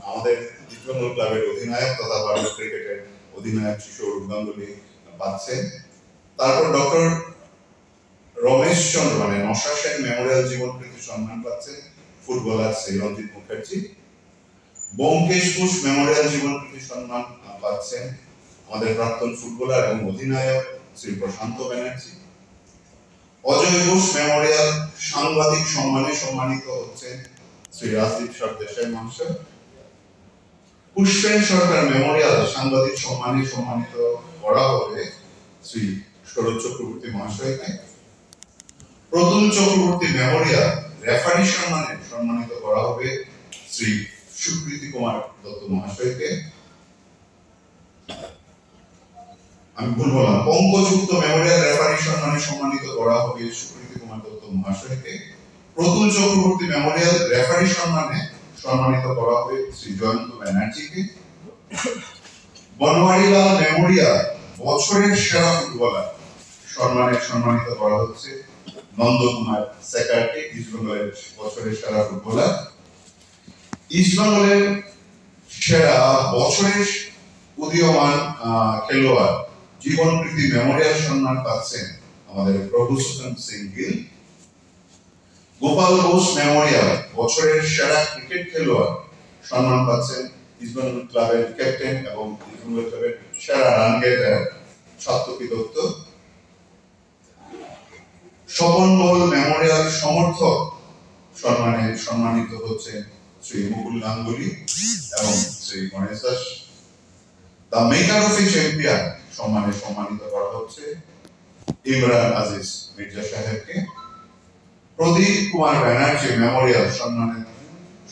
আমাদের ইস্টবেঙ্গল ক্লাবের অধিনায়ক তথা ভারত ক্রিকেটের অধিনায়ক সৌরভ গাঙ্গুলি পাচ্ছেন। তারপর ডক্টর রমেশ চন্দ্র মানে নশা সেন মেমোরিয়াল জীবন কৃতি সম্মান পাচ্ছেন ফুটবলার শ্রী রঞ্জিত মুখার্জি। ব্যোমকেশ ঘোষ মেমোরিয়াল জীবন কৃতি সম্মান পাচ্ছেন আমাদের প্রাক্তন ফুটবলার এবং অধিনায়ক শ্রী প্রশান্ত ব্যানার্জি। অজয় ঘোষ মেমোরিয়াল সাংবাদিক সম্মানে সম্মানিত হচ্ছেন শ্রী রাজদীপ সরদেশাই মহাশয়। পুষ্পেন সরকার মেমোরিয়াল সাংবাদিক সম্মানে সম্মানিত করা হবে শ্রী শরৎ চক্রবর্তী মহাশয়কে। প্রতুল চক্রবর্তী মেমোরিয়াল রেফারি সম্মানে সম্মানিত করা হবে শ্রী সুকৃতি কুমার দত্ত মহাশয়কে। আমি ভুল বললাম, পঙ্কযুক্ত মেমোরিয়াল রেফারি সম্মানে সম্মানিত করা হবে সুকৃতি কুমার দত্ত মহাশয়কে। প্রতুল চক্রবর্তী মেমোরিয়াল রেফারি সম্মানে সম্মানিত করা হবে শ্রী জয়ন্ত ব্যানার্জিকে। বনওয়ারিলাল মেমোরিয়াল বছরের সেরা ফুটবলার সম্মানে সম্মানিত করা হচ্ছে নন্দকুমার সেকারকে, ইস্টবেঙ্গলের বছরের সেরা ফুটবলার। ইস্টবেঙ্গলের সেরা বছরের উদীয়মান খেলোয়াড় জীবন কৃতি মেমোরিয়াল সম্মান পাচ্ছেন আমাদের প্রভুসূদন সিং গিল। গোপাল ঘোষ মেমোরিয়াল বছরের সেরা ক্রিকেট খেলোয়াড় সম্মান পাচ্ছেন ইস্টবেঙ্গল ক্লাবের ক্যাপ্টেন এবং ইস্টবেঙ্গল ক্লাবের সেরা রান গেটার সাত্তকী দত্ত। স্বপন বল মেমোরিয়াল সমর্থক সম্মানে সম্মানিত হচ্ছেন শ্রী মুকুল গাঙ্গুলি এবং Shri Ganesh Das. The maker of A champion সম্মানে সম্মানিত করা হচ্ছে ইমরান আজিজ মির্জা সাহেবকে। প্রদীপ কুমার ব্যানার্জি মেমোরিয়াল সম্মানে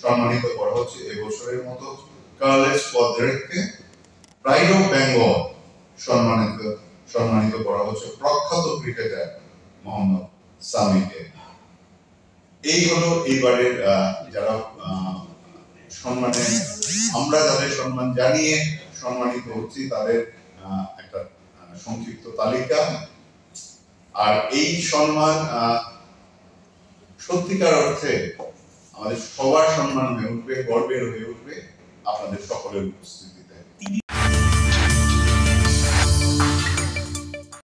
সম্মানিত করা হচ্ছে এবছরের মতো কার্লেস পদ্রেককে। প্রাইড অফ বেঙ্গল সম্মানিত করা হচ্ছে প্রখ্যাত ক্রিকেটার মোহাম্মদ সামিকে। এই হলো এইবারের যারা সম্মানে আমরা যাদের সম্মান জানিয়ে সম্মানিত হচ্ছি তাদের একটা সংক্ষিপ্ত তালিকা। আর এই সম্মান সত্যিকার অর্থে আমাদের সবার সম্মান হয়ে উঠবে, গর্বের হয়ে উঠবে আপনাদের সকলের উপস্থিতি।